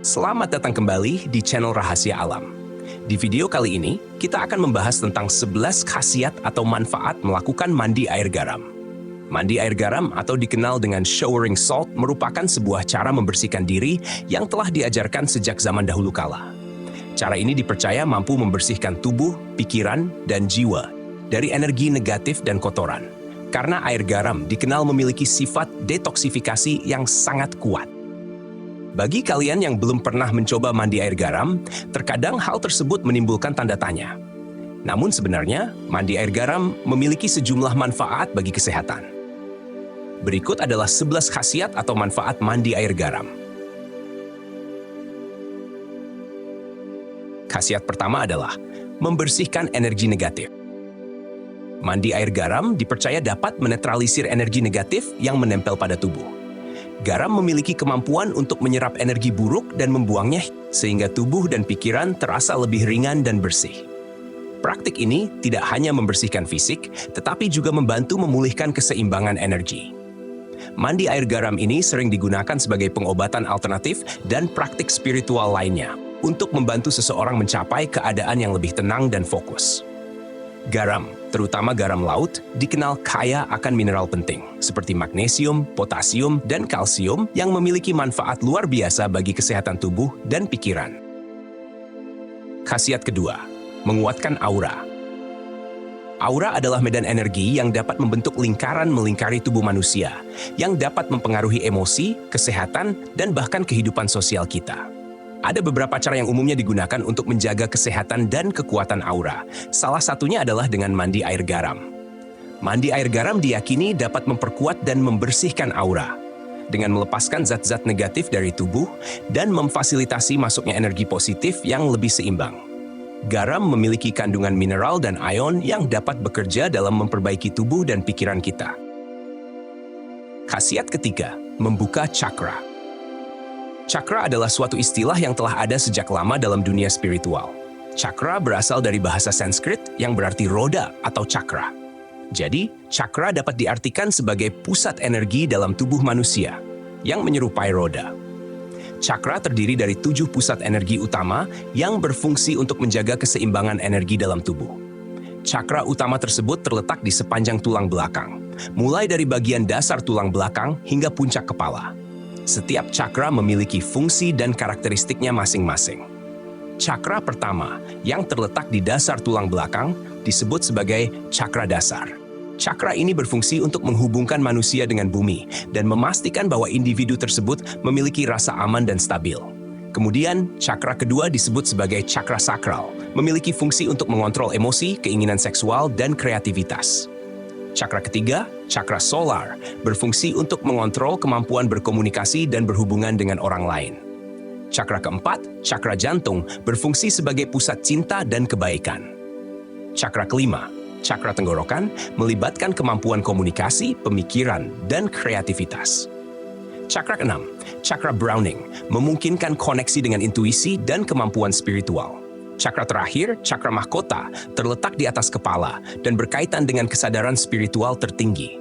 Selamat datang kembali di channel Rahasia Alam. Di video kali ini, kita akan membahas tentang 11 khasiat atau manfaat melakukan mandi air garam. Mandi air garam atau dikenal dengan showering salt merupakan sebuah cara membersihkan diri yang telah diajarkan sejak zaman dahulu kala. Cara ini dipercaya mampu membersihkan tubuh, pikiran, dan jiwa dari energi negatif dan kotoran. Karena air garam dikenal memiliki sifat detoksifikasi yang sangat kuat. Bagi kalian yang belum pernah mencoba mandi air garam, terkadang hal tersebut menimbulkan tanda tanya. Namun sebenarnya, mandi air garam memiliki sejumlah manfaat bagi kesehatan. Berikut adalah 11 khasiat atau manfaat mandi air garam. Khasiat pertama adalah membersihkan energi negatif. Mandi air garam dipercaya dapat menetralisir energi negatif yang menempel pada tubuh. Garam memiliki kemampuan untuk menyerap energi buruk dan membuangnya, sehingga tubuh dan pikiran terasa lebih ringan dan bersih. Praktik ini tidak hanya membersihkan fisik, tetapi juga membantu memulihkan keseimbangan energi. Mandi air garam ini sering digunakan sebagai pengobatan alternatif dan praktik spiritual lainnya untuk membantu seseorang mencapai keadaan yang lebih tenang dan fokus. Garam, terutama garam laut, dikenal kaya akan mineral penting, seperti magnesium, potasium, dan kalsium yang memiliki manfaat luar biasa bagi kesehatan tubuh dan pikiran. Khasiat kedua, menguatkan aura. Aura adalah medan energi yang dapat membentuk lingkaran melingkari tubuh manusia, yang dapat mempengaruhi emosi, kesehatan, dan bahkan kehidupan sosial kita. Ada beberapa cara yang umumnya digunakan untuk menjaga kesehatan dan kekuatan aura. Salah satunya adalah dengan mandi air garam. Mandi air garam diyakini dapat memperkuat dan membersihkan aura dengan melepaskan zat-zat negatif dari tubuh dan memfasilitasi masuknya energi positif yang lebih seimbang. Garam memiliki kandungan mineral dan ion yang dapat bekerja dalam memperbaiki tubuh dan pikiran kita. Khasiat ketiga, membuka cakra. Cakra adalah suatu istilah yang telah ada sejak lama dalam dunia spiritual. Cakra berasal dari bahasa Sanskrit yang berarti roda atau cakra. Jadi, cakra dapat diartikan sebagai pusat energi dalam tubuh manusia yang menyerupai roda. Cakra terdiri dari 7 pusat energi utama yang berfungsi untuk menjaga keseimbangan energi dalam tubuh. Cakra utama tersebut terletak di sepanjang tulang belakang, mulai dari bagian dasar tulang belakang hingga puncak kepala. Setiap cakra memiliki fungsi dan karakteristiknya masing-masing. Cakra pertama, yang terletak di dasar tulang belakang, disebut sebagai cakra dasar. Cakra ini berfungsi untuk menghubungkan manusia dengan bumi dan memastikan bahwa individu tersebut memiliki rasa aman dan stabil. Kemudian, cakra kedua disebut sebagai cakra sakral, memiliki fungsi untuk mengontrol emosi, keinginan seksual, dan kreativitas. Cakra ketiga, cakra solar, berfungsi untuk mengontrol kemampuan berkomunikasi dan berhubungan dengan orang lain. Cakra keempat, cakra jantung, berfungsi sebagai pusat cinta dan kebaikan. Cakra kelima, cakra tenggorokan, melibatkan kemampuan komunikasi, pemikiran, dan kreativitas. Cakra keenam, cakra Browning, memungkinkan koneksi dengan intuisi dan kemampuan spiritual. Cakra terakhir, cakra mahkota, terletak di atas kepala dan berkaitan dengan kesadaran spiritual tertinggi.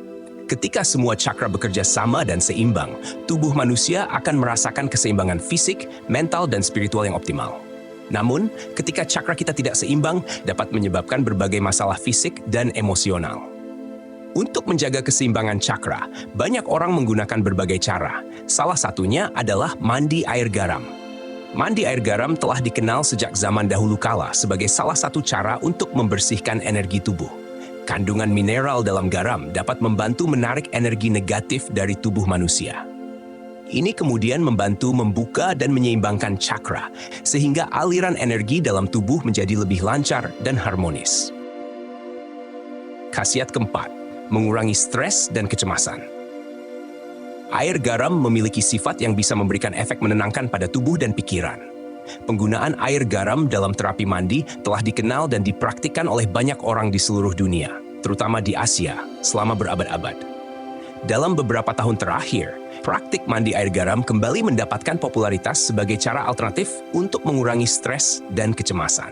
Ketika semua cakra bekerja sama dan seimbang, tubuh manusia akan merasakan keseimbangan fisik, mental, dan spiritual yang optimal. Namun, ketika cakra kita tidak seimbang, dapat menyebabkan berbagai masalah fisik dan emosional. Untuk menjaga keseimbangan cakra, banyak orang menggunakan berbagai cara. Salah satunya adalah mandi air garam. Mandi air garam telah dikenal sejak zaman dahulu kala sebagai salah satu cara untuk membersihkan energi tubuh. Kandungan mineral dalam garam dapat membantu menarik energi negatif dari tubuh manusia. Ini kemudian membantu membuka dan menyeimbangkan cakra, sehingga aliran energi dalam tubuh menjadi lebih lancar dan harmonis. Khasiat keempat, mengurangi stres dan kecemasan. Air garam memiliki sifat yang bisa memberikan efek menenangkan pada tubuh dan pikiran. Penggunaan air garam dalam terapi mandi telah dikenal dan dipraktikkan oleh banyak orang di seluruh dunia, terutama di Asia, selama berabad-abad. Dalam beberapa tahun terakhir, praktik mandi air garam kembali mendapatkan popularitas sebagai cara alternatif untuk mengurangi stres dan kecemasan.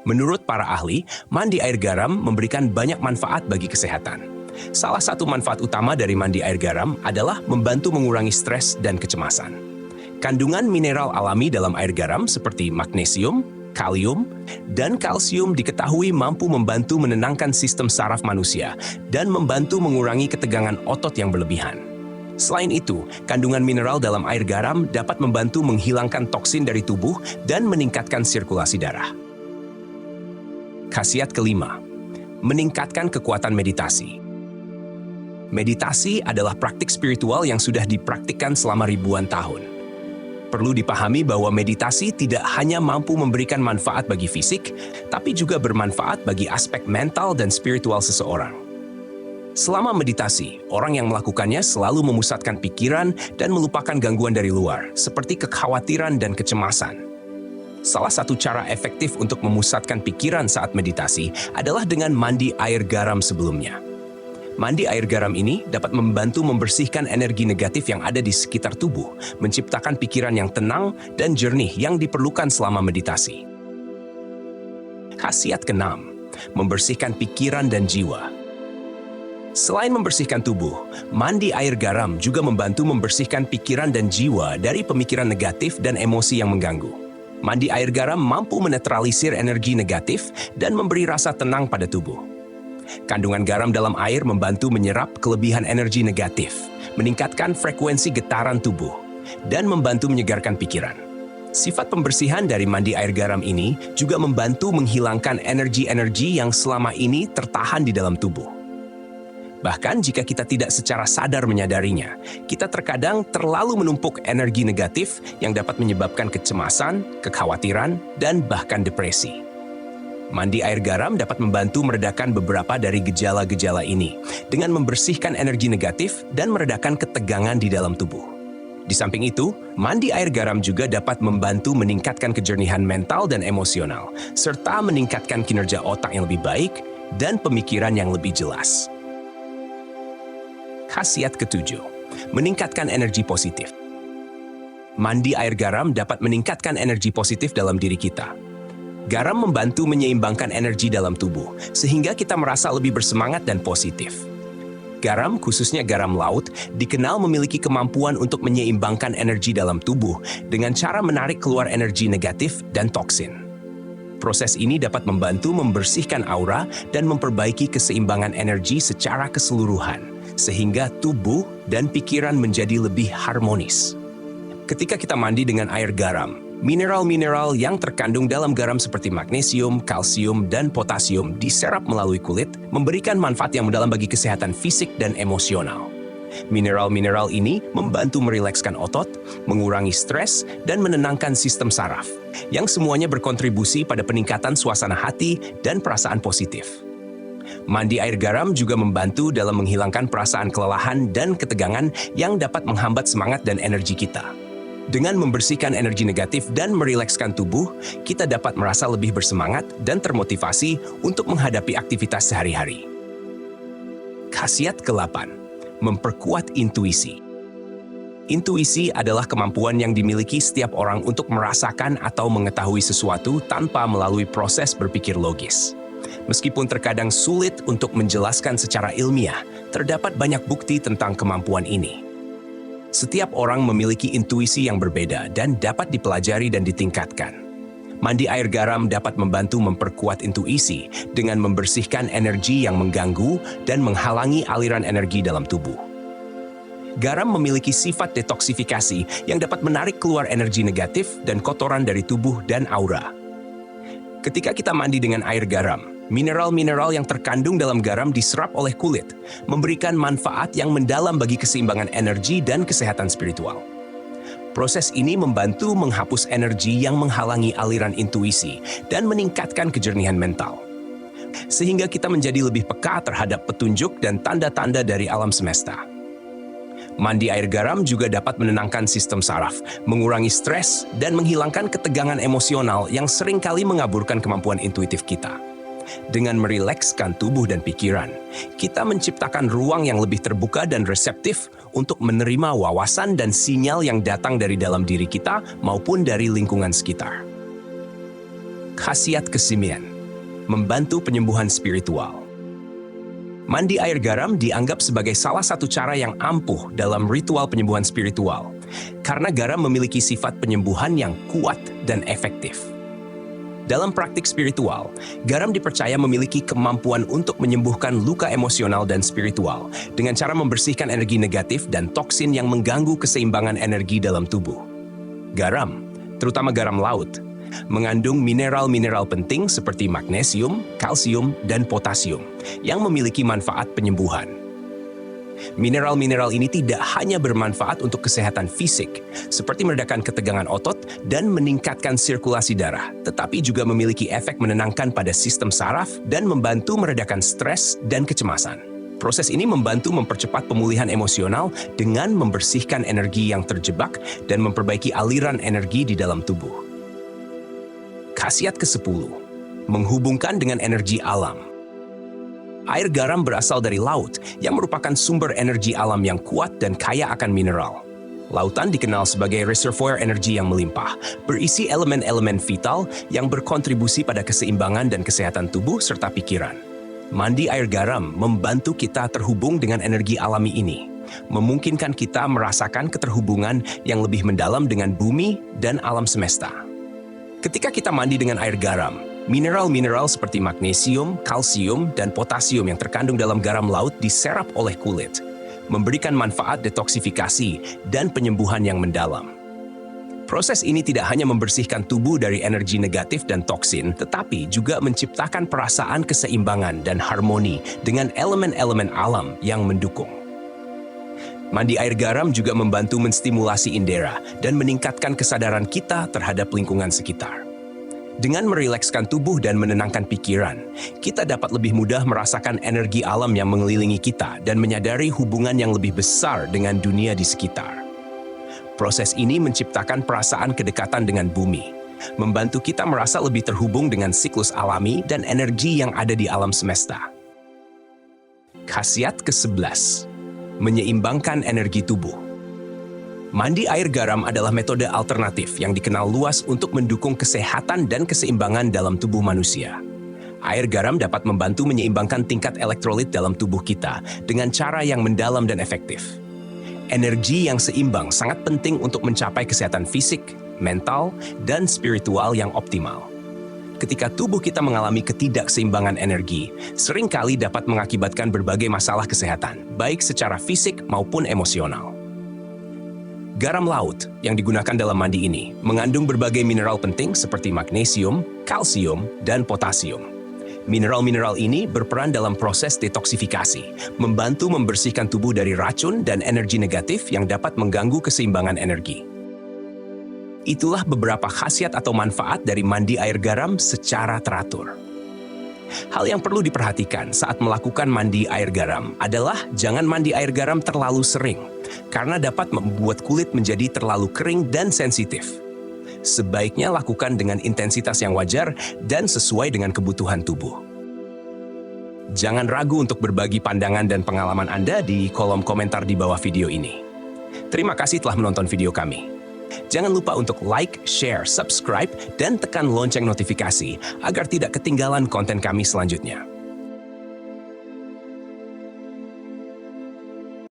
Menurut para ahli, mandi air garam memberikan banyak manfaat bagi kesehatan. Salah satu manfaat utama dari mandi air garam adalah membantu mengurangi stres dan kecemasan. Kandungan mineral alami dalam air garam seperti magnesium, kalium, dan kalsium diketahui mampu membantu menenangkan sistem saraf manusia dan membantu mengurangi ketegangan otot yang berlebihan. Selain itu, kandungan mineral dalam air garam dapat membantu menghilangkan toksin dari tubuh dan meningkatkan sirkulasi darah. Khasiat kelima, meningkatkan kekuatan meditasi. Meditasi adalah praktik spiritual yang sudah dipraktikkan selama ribuan tahun. Perlu dipahami bahwa meditasi tidak hanya mampu memberikan manfaat bagi fisik, tapi juga bermanfaat bagi aspek mental dan spiritual seseorang. Selama meditasi, orang yang melakukannya selalu memusatkan pikiran dan melupakan gangguan dari luar, seperti kekhawatiran dan kecemasan. Salah satu cara efektif untuk memusatkan pikiran saat meditasi adalah dengan mandi air garam sebelumnya. Mandi air garam ini dapat membantu membersihkan energi negatif yang ada di sekitar tubuh, menciptakan pikiran yang tenang dan jernih yang diperlukan selama meditasi. Khasiat keenam, membersihkan pikiran dan jiwa. Selain membersihkan tubuh, mandi air garam juga membantu membersihkan pikiran dan jiwa dari pemikiran negatif dan emosi yang mengganggu. Mandi air garam mampu menetralisir energi negatif dan memberi rasa tenang pada tubuh. Kandungan garam dalam air membantu menyerap kelebihan energi negatif, meningkatkan frekuensi getaran tubuh, dan membantu menyegarkan pikiran. Sifat pembersihan dari mandi air garam ini juga membantu menghilangkan energi-energi yang selama ini tertahan di dalam tubuh. Bahkan jika kita tidak secara sadar menyadarinya, kita terkadang terlalu menumpuk energi negatif yang dapat menyebabkan kecemasan, kekhawatiran, dan bahkan depresi. Mandi air garam dapat membantu meredakan beberapa dari gejala-gejala ini dengan membersihkan energi negatif dan meredakan ketegangan di dalam tubuh. Di samping itu, mandi air garam juga dapat membantu meningkatkan kejernihan mental dan emosional, serta meningkatkan kinerja otak yang lebih baik dan pemikiran yang lebih jelas. Khasiat ketujuh, meningkatkan energi positif. Mandi air garam dapat meningkatkan energi positif dalam diri kita. Garam membantu menyeimbangkan energi dalam tubuh, sehingga kita merasa lebih bersemangat dan positif. Garam, khususnya garam laut, dikenal memiliki kemampuan untuk menyeimbangkan energi dalam tubuh dengan cara menarik keluar energi negatif dan toksin. Proses ini dapat membantu membersihkan aura dan memperbaiki keseimbangan energi secara keseluruhan, sehingga tubuh dan pikiran menjadi lebih harmonis. Ketika kita mandi dengan air garam, mineral-mineral yang terkandung dalam garam seperti magnesium, kalsium, dan potasium diserap melalui kulit, memberikan manfaat yang mendalam bagi kesehatan fisik dan emosional. Mineral-mineral ini membantu merilekskan otot, mengurangi stres, dan menenangkan sistem saraf, yang semuanya berkontribusi pada peningkatan suasana hati dan perasaan positif. Mandi air garam juga membantu dalam menghilangkan perasaan kelelahan dan ketegangan yang dapat menghambat semangat dan energi kita. Dengan membersihkan energi negatif dan merilekskan tubuh, kita dapat merasa lebih bersemangat dan termotivasi untuk menghadapi aktivitas sehari-hari. Khasiat ke-8, memperkuat intuisi. Intuisi adalah kemampuan yang dimiliki setiap orang untuk merasakan atau mengetahui sesuatu tanpa melalui proses berpikir logis. Meskipun terkadang sulit untuk menjelaskan secara ilmiah, terdapat banyak bukti tentang kemampuan ini. Setiap orang memiliki intuisi yang berbeda dan dapat dipelajari dan ditingkatkan. Mandi air garam dapat membantu memperkuat intuisi dengan membersihkan energi yang mengganggu dan menghalangi aliran energi dalam tubuh. Garam memiliki sifat detoksifikasi yang dapat menarik keluar energi negatif dan kotoran dari tubuh dan aura. Ketika kita mandi dengan air garam, mineral-mineral yang terkandung dalam garam diserap oleh kulit, memberikan manfaat yang mendalam bagi keseimbangan energi dan kesehatan spiritual. Proses ini membantu menghapus energi yang menghalangi aliran intuisi dan meningkatkan kejernihan mental, sehingga kita menjadi lebih peka terhadap petunjuk dan tanda-tanda dari alam semesta. Mandi air garam juga dapat menenangkan sistem saraf, mengurangi stres, dan menghilangkan ketegangan emosional yang seringkali mengaburkan kemampuan intuitif kita. Dengan merilekskan tubuh dan pikiran, kita menciptakan ruang yang lebih terbuka dan reseptif untuk menerima wawasan dan sinyal yang datang dari dalam diri kita maupun dari lingkungan sekitar. Khasiat ke-9, membantu penyembuhan spiritual. Mandi air garam dianggap sebagai salah satu cara yang ampuh dalam ritual penyembuhan spiritual, Karena garam memiliki sifat penyembuhan yang kuat dan efektif. Dalam praktik spiritual, garam dipercaya memiliki kemampuan untuk menyembuhkan luka emosional dan spiritual dengan cara membersihkan energi negatif dan toksin yang mengganggu keseimbangan energi dalam tubuh. Garam, terutama garam laut, mengandung mineral-mineral penting seperti magnesium, kalsium, dan potasium yang memiliki manfaat penyembuhan. Mineral-mineral ini tidak hanya bermanfaat untuk kesehatan fisik, seperti meredakan ketegangan otot dan meningkatkan sirkulasi darah, tetapi juga memiliki efek menenangkan pada sistem saraf dan membantu meredakan stres dan kecemasan. Proses ini membantu mempercepat pemulihan emosional dengan membersihkan energi yang terjebak dan memperbaiki aliran energi di dalam tubuh. Khasiat ke-10, menghubungkan dengan energi alam. Air garam berasal dari laut yang merupakan sumber energi alam yang kuat dan kaya akan mineral. Lautan dikenal sebagai reservoir energi yang melimpah, berisi elemen-elemen vital yang berkontribusi pada keseimbangan dan kesehatan tubuh serta pikiran. Mandi air garam membantu kita terhubung dengan energi alami ini, memungkinkan kita merasakan keterhubungan yang lebih mendalam dengan bumi dan alam semesta. Ketika kita mandi dengan air garam, mineral-mineral seperti magnesium, kalsium, dan potasium yang terkandung dalam garam laut diserap oleh kulit, memberikan manfaat detoksifikasi dan penyembuhan yang mendalam. Proses ini tidak hanya membersihkan tubuh dari energi negatif dan toksin, tetapi juga menciptakan perasaan keseimbangan dan harmoni dengan elemen-elemen alam yang mendukung. Mandi air garam juga membantu menstimulasi indera dan meningkatkan kesadaran kita terhadap lingkungan sekitar. Dengan merilekskan tubuh dan menenangkan pikiran, kita dapat lebih mudah merasakan energi alam yang mengelilingi kita dan menyadari hubungan yang lebih besar dengan dunia di sekitar. Proses ini menciptakan perasaan kedekatan dengan bumi, membantu kita merasa lebih terhubung dengan siklus alami dan energi yang ada di alam semesta. Khasiat ke-11, menyeimbangkan energi tubuh. Mandi air garam adalah metode alternatif yang dikenal luas untuk mendukung kesehatan dan keseimbangan dalam tubuh manusia. Air garam dapat membantu menyeimbangkan tingkat elektrolit dalam tubuh kita dengan cara yang mendalam dan efektif. Energi yang seimbang sangat penting untuk mencapai kesehatan fisik, mental, dan spiritual yang optimal. Ketika tubuh kita mengalami ketidakseimbangan energi, seringkali dapat mengakibatkan berbagai masalah kesehatan, baik secara fisik maupun emosional. Garam laut yang digunakan dalam mandi ini mengandung berbagai mineral penting seperti magnesium, kalsium, dan potasium. Mineral-mineral ini berperan dalam proses detoksifikasi, membantu membersihkan tubuh dari racun dan energi negatif yang dapat mengganggu keseimbangan energi. Itulah beberapa khasiat atau manfaat dari mandi air garam secara teratur. Hal yang perlu diperhatikan saat melakukan mandi air garam adalah jangan mandi air garam terlalu sering, karena dapat membuat kulit menjadi terlalu kering dan sensitif. Sebaiknya lakukan dengan intensitas yang wajar dan sesuai dengan kebutuhan tubuh. Jangan ragu untuk berbagi pandangan dan pengalaman Anda di kolom komentar di bawah video ini. Terima kasih telah menonton video kami. Jangan lupa untuk like, share, subscribe, dan tekan lonceng notifikasi agar tidak ketinggalan konten kami selanjutnya.